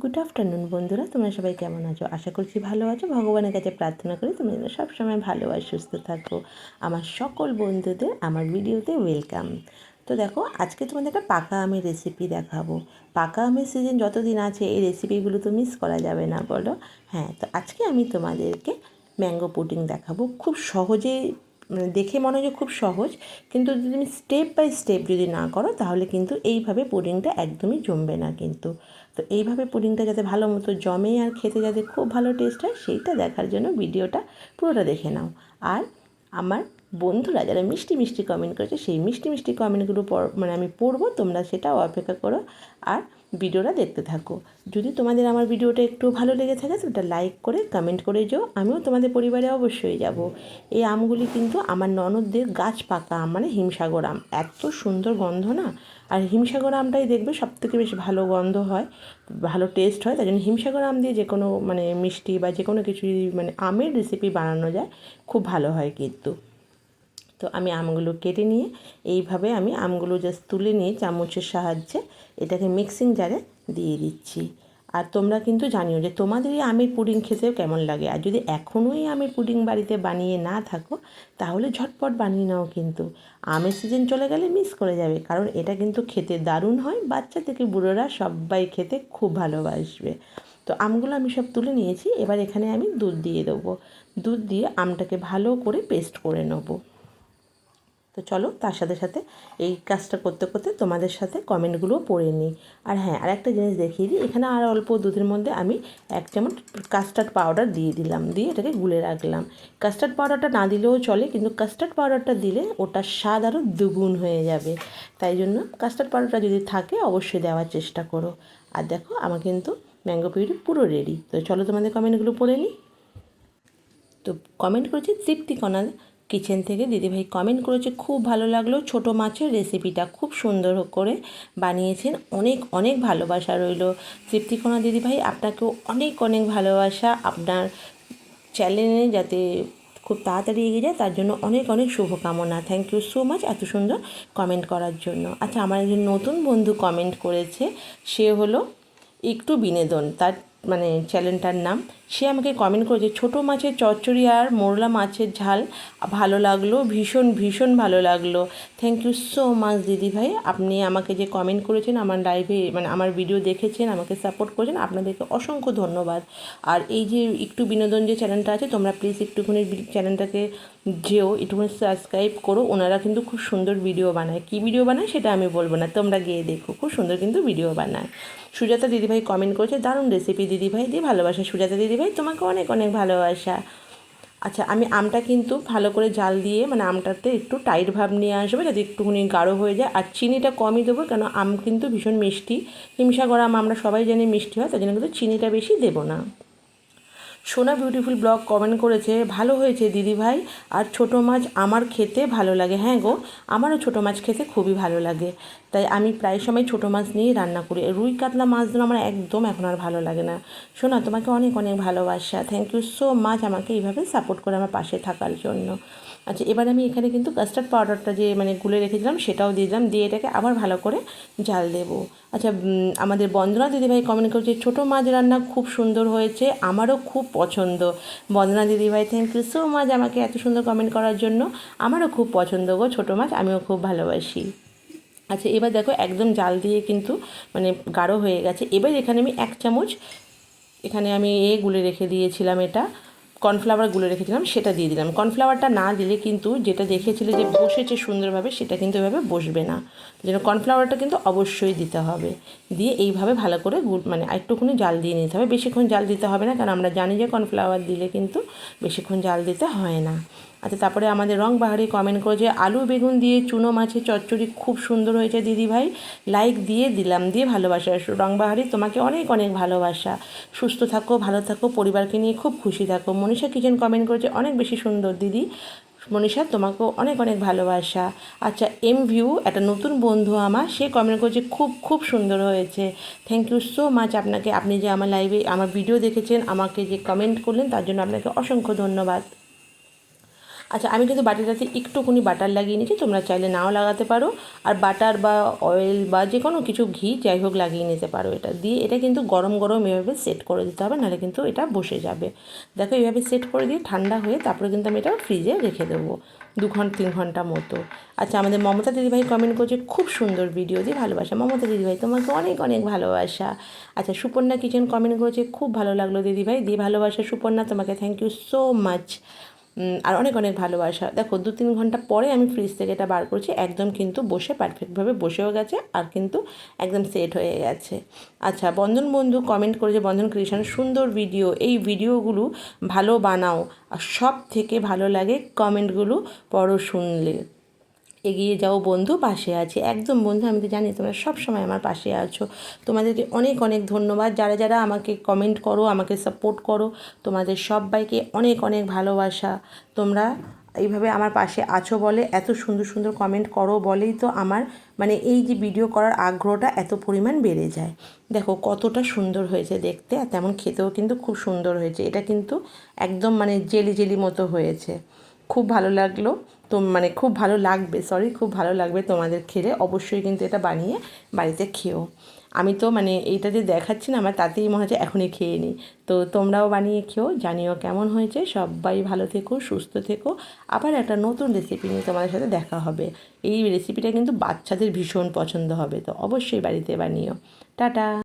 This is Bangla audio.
গুড আফটারনুন বন্ধুরা, তোমরা সবাই কেমন আছো? আশা করছি ভালো আছো। ভগবানের কাছে প্রার্থনা করি তোমরা যেন সবসময় ভালো আর সুস্থ থাকো। আমার সকল বন্ধুদের আমার ভিডিওতে ওয়েলকাম। তো দেখো, আজকে তোমাদের একটা পাকা আমের রেসিপি দেখাবো। পাকা আমের সিজন যতদিন আছে এই রেসিপিগুলো তো মিস করা যাবে না, বলো? হ্যাঁ, তো আজকে আমি তোমাদেরকে ম্যাঙ্গো পুডিং দেখাবো। খুব সহজেই, দেখে মনে হয় যে খুব সহজ, কিন্তু যদি তুমি স্টেপ বাই স্টেপ যদি না করো তাহলে কিন্তু এইভাবে পুডিংটা একদমই জমবে না কিন্তু। তো এইভাবে পুডিংটা যাতে ভালো মতো জমে আর খেতে যাতে খুব ভালো টেস্ট হয় সেইটা দেখার জন্য ভিডিওটা পুরোটা দেখে নাও। আর আমার বন্ধুরা যারা মিষ্টি মিষ্টি কমেন্ট করেছে সেই মিষ্টি মিষ্টি কমেন্টগুলো আমি পড়বো, তোমরা সেটাও অপেক্ষা করো আর ভিডিওটা দেখতে থাকো। যদি তোমাদের আমার ভিডিওটা একটু ভালো লেগে থাকে তো ওটা লাইক করে কমেন্ট করে যাও, আমিও তোমাদের পরিবারে অবশ্যই যাব। এই আমগুলি কিন্তু আমার ননদদের গাছ পাকা আম, মানে হিমসাগর আম। এত সুন্দর গন্ধ না, আর হিমসাগর আমটাই দেখবে সবথেকে বেশি ভালো গন্ধ হয়, ভালো টেস্ট হয়। তাই জন্য হিমসাগর আম দিয়ে যে কোনো মিষ্টি বা যে কোনো কিছু আমের রেসিপি বানানো যায় খুব ভালো হয় কিন্তু। তো আমি আমগুলো কেটে নিয়ে এইভাবে আমি আমগুলো জাস্ট তুলে নিয়ে চামচের সাহায্যে এটাকে মিক্সিং জারে দিয়ে দিচ্ছি। আর তোমরা কিন্তু জানিও যে তোমাদের এই আমের পুডিং খেতেও কেমন লাগে। আর যদি এখনও এই আমের পুডিং বাড়িতে বানিয়ে না থাকো তাহলে ঝটপট বানিয়ে নাও, কিন্তু আমের সিজন চলে গেলে মিস করে যাবে, কারণ এটা কিন্তু খেতে দারুণ হয়। বাচ্চা থেকে বুড়োরা সবাই খেতে খুব ভালোবাসবে। তো আমগুলো আমি সব তুলে নিয়েছি, এবার এখানে আমি দুধ দিয়ে দেবো। দুধ দিয়ে আমটাকে ভালো করে পেস্ট করে নেবো। তো চলো, তার সাথে সাথে এই কাজটা করতে করতে তোমাদের সাথে কমেন্টগুলোও পড়ে নিই। আর হ্যাঁ, আর একটা জিনিস দেখিয়ে দিই, এখানে আর অল্প দুধের মধ্যে আমি 1 চামচ কাস্টার্ড পাউডার দিয়ে দিলাম, দিয়ে এটাকে গুলে রাখলাম। কাস্টার্ড পাউডারটা না দিলেও চলে, কিন্তু কাস্টার্ড পাউডারটা দিলে ওটার স্বাদ আরও দ্বিগুণ হয়ে যাবে। তাই জন্য কাস্টার্ড পাউডারটা যদি থাকে অবশ্যই দেওয়ার চেষ্টা করো। আর দেখো, আমার কিন্তু ম্যাঙ্গো পিউরি পুরো রেডি। তো চলো তোমাদের কমেন্টগুলো পড়ে নিই। তো কমেন্ট করেছে তৃপ্তিকণা কিচেন থেকে দিদিভাই কমেন্ট করেছে, খুব ভালো লাগলো ছোটো মাছের রেসিপিটা, খুব সুন্দর করে বানিয়েছেন, অনেক অনেক ভালোবাসা রইল। তৃপ্তিকণা দিদিভাই আপনাকেও অনেক অনেক ভালোবাসা, আপনার চ্যানেলে যাতে খুব তাড়াতাড়ি এগিয়ে যায় তার জন্য অনেক অনেক শুভকামনা। থ্যাংক ইউ সো মাচ এত সুন্দর কমেন্ট করার জন্য। আচ্ছা, আমার একজন নতুন বন্ধু কমেন্ট করেছে, সে হলো একটু বিনোদন, তার চ্যানেলটার নাম। সে আমাকে কমেন্ট করেছে, ছোটো মাছের চচ্চড়ি আর মোরলা মাছের ঝাল ভালো লাগলো, ভীষণ ভীষণ ভালো লাগলো। থ্যাংক ইউ সো মাচ দিদিভাই, আপনি আমাকে যে কমেন্ট করেছেন, আমার লাইভে আমার ভিডিও দেখেছেন, আমাকে সাপোর্ট করেছেন, আপনাদেরকে অসংখ্য ধন্যবাদ। আর এই যে একটু বিনোদন যে চ্যানেলটা আছে, তোমরা প্লিজ একটুখানি চ্যানেলটাকে যেও একটুখানি সাবস্ক্রাইব করো। ওনারা কিন্তু খুব সুন্দর ভিডিও বানায়, কী ভিডিও বানায় সেটা আমি বলবো না, তোমরা গিয়ে দেখো, খুব সুন্দর কিন্তু ভিডিও বানায়। সুজাতা দিদিভাই কমেন্ট করেছে, দারুণ রেসিপি দিদিভাই, দিয়ে ভালোবাসা। সুজাতা দিদিভাই তোমাকে অনেক অনেক ভালোবাসা। আচ্ছা, আমি আমটা কিন্তু ভালো করে জাল দিয়ে আমটাতে একটু টাইট ভাব নিয়ে আসবে যাতে একটুখানি গাঢ় হয়ে যায়। আর চিনিটা কমই দেবো, কেন আম কিন্তু ভীষণ মিষ্টি, হিমসাগর আম আমরা সবাই জানি মিষ্টি হয়, তাই জন্য কিন্তু চিনিটা বেশি দেবো না। সোনা বিউটিফুল ব্লগ কমেন্ট করেছে, ভালো হয়েছে দিদিভাই, আর ছোটো মাছ আমার খেতে ভালো লাগে। হ্যাঁ গো, আমারও ছোটো মাছ খেতে খুবই ভালো লাগে, তাই আমি প্রায় সময় ছোটো মাছ নিয়েই রান্না করি। রুই কাতলা মাছগুলো আমার একদম এখন আর ভালো লাগে না। সোনা, তোমাকে অনেক অনেক ভালোবাসা, থ্যাংক ইউ সো মাচ আমাকে এইভাবে সাপোর্ট করে আমার পাশে থাকার জন্য। আচ্ছা, এবার আমি এখানে কিন্তু কাস্টার্ড পাউডারটা যে গুলে রেখেছিলাম সেটাও দিয়ে দিলাম, দিয়ে এটাকে আবার ভালো করে জাল দেবো। আচ্ছা, আমাদের বন্দনা দিদিভাই কমেন্ট করছে, ছোটো মাছ রান্না খুব সুন্দর হয়েছে, আমারও খুব পছন্দ। বন্দনা দিদিভাই থ্যাংক ইউ সো মাচ আমাকে এত সুন্দর কমেন্ট করার জন্য, আমারও খুব পছন্দ গো ছোটো মাছ, আমিও খুব ভালোবাসি। আচ্ছা, এবার দেখো একদম জাল দিয়ে কিন্তু গাঢ় হয়ে গেছে। এবার এখানে আমি 1 চামচ এখানে আমি গুলে রেখে দিয়েছিলাম, এটা কর্নফ্লাওয়ার গুলে রেখেছিলাম, সেটা দিয়ে দিলাম। কর্নফ্লাওয়ারটা না দিলে কিন্তু যেটা দেখেছিলে যে বসেছে সুন্দরভাবে, সেটা কিন্তু এভাবে বসবে না, যেন কর্নফ্লাওয়ারটা কিন্তু অবশ্যই দিতে হবে। দিয়ে এইভাবে ভালো করে একটুখানি জাল দিয়ে নিতে হবে, বেশিক্ষণ জাল দিতে হবে না, কারণ আমরা জানি যে কর্নফ্লাওয়ার দিলে কিন্তু বেশিক্ষণ জাল দিতে হয় না। আচ্ছা, তারপরে আমাদের রংবাহারি কমেন্ট করেছে, আলু বেগুন দিয়ে চুনো মাছের চচ্চড়ি খুব সুন্দর হয়েছে দিদিভাই, লাইক দিয়ে দিলাম, দিয়ে ভালোবাসা। রংবাহারি তোমাকে অনেক অনেক ভালোবাসা, সুস্থ থাকো, ভালো থাকো, পরিবারকে নিয়ে খুব খুশি থাকো। মনীষা কিচেন কমেন্ট করেছে, অনেক বেশি সুন্দর দিদি। মনীষা, তোমাকেও অনেক অনেক ভালোবাসা। আচ্ছা, এম ভিউ একটা নতুন বন্ধু আমার, সে কমেন্ট করেছে, খুব খুব সুন্দর হয়েছে। থ্যাংক ইউ সো মাচ আপনাকে, আপনি যে আমার লাইভে আমার ভিডিও দেখেছেন, আমাকে যে কমেন্ট করলেন তার জন্য আপনাকে অসংখ্য ধন্যবাদ। আচ্ছা, আমি কিন্তু বাটিটাতে একটুখানি বাটার লাগিয়ে নিয়েছি, তোমরা চাইলে নাও লাগাতে পারো। আর বাটার বা অয়েল বা যে কোনো কিছু ঘি যাই হোক লাগিয়ে নিতে পারো। এটা দিয়ে এটা কিন্তু গরম গরম এভাবে সেট করে দিতে হবে, নাহলে কিন্তু এটা বসে যাবে। দেখো এইভাবে সেট করে দিয়ে ঠান্ডা হয়ে তারপরে কিন্তু আমি এটা ফ্রিজে রেখে দেবো 2-3 ঘন্টা মতো। আচ্ছা, আমাদের মমতা দিদিভাই কমেন্ট করছে খুব সুন্দর ভিডিও, দিয়ে ভালোবাসা। মমতা দিদিভাই তোমাকে অনেক অনেক ভালোবাসা। আচ্ছা, সুপর্ণা কিচেন কমেন্ট করেছে খুব ভালো লাগলো দিদিভাই, দিয়ে ভালোবাসা সুপর্ণা, তোমাকে থ্যাংক ইউ সো মাচ। আর অনেক অনেক ভালোবাসা। দেখো 2-3 ঘন্টা পরে আমি ফ্রিজ থেকে এটা বার করছি, একদম কিন্তু বসে পারফেক্টভাবে বসেও গেছে আর কিন্তু একদম সেট হয়ে গেছে। আচ্ছা, বন্ধন বন্ধু কমেন্ট করেছে, বন্ধন ক্রিয়েশন সুন্দর ভিডিও, এই ভিডিওগুলো ভালো বানাও, আর সব থেকে ভালো লাগে কমেন্টগুলো পড়ো শুনলে। এগিয়ে যাও বন্ধু, পাশে আছি। একদম বন্ধু, আমি তো জানি তোমরা সব সময় আমার পাশে আছো। তোমাদেরকে অনেক অনেক ধন্যবাদ, যারা যারা আমাকে কমেন্ট করো, আমাকে সাপোর্ট করো, তোমাদের সবাইকে অনেক অনেক ভালোবাসা। তোমরা এইভাবে আমার পাশে আছো বলে, এত সুন্দর সুন্দর কমেন্ট করো বলেই তো আমার মানে এই যে ভিডিও করার আগ্রহটা এত পরিমাণ বেড়ে যায়। দেখো কতটা সুন্দর হয়েছে দেখতে, আর তেমন খেতেও কিন্তু খুব সুন্দর হয়েছে। এটা কিন্তু একদম মানে জেলি জেলি মতো হয়েছে, খুব ভালো লাগলো। তো মানে খুব ভালো লাগবে, খুব ভালো লাগবে তোমাদের খেলে। অবশ্যই কিন্তু এটা বানিয়ে বাড়িতে খেও। আমি তো মানে এইটা যে দেখাচ্ছি না, আমার তাতেই মনে হচ্ছে এখনই খেয়ে নিই। তো তোমরাও বানিয়ে খেও, জানিও কেমন হয়েছে। সবাই ভালো থেকো, সুস্থ থেকো। আবার একটা নতুন রেসিপি নিয়ে তোমাদের সাথে দেখা হবে। এই রেসিপিটা কিন্তু বাচ্চাদের ভীষণ পছন্দ হবে, তো অবশ্যই বাড়িতে বানিও। টাটা।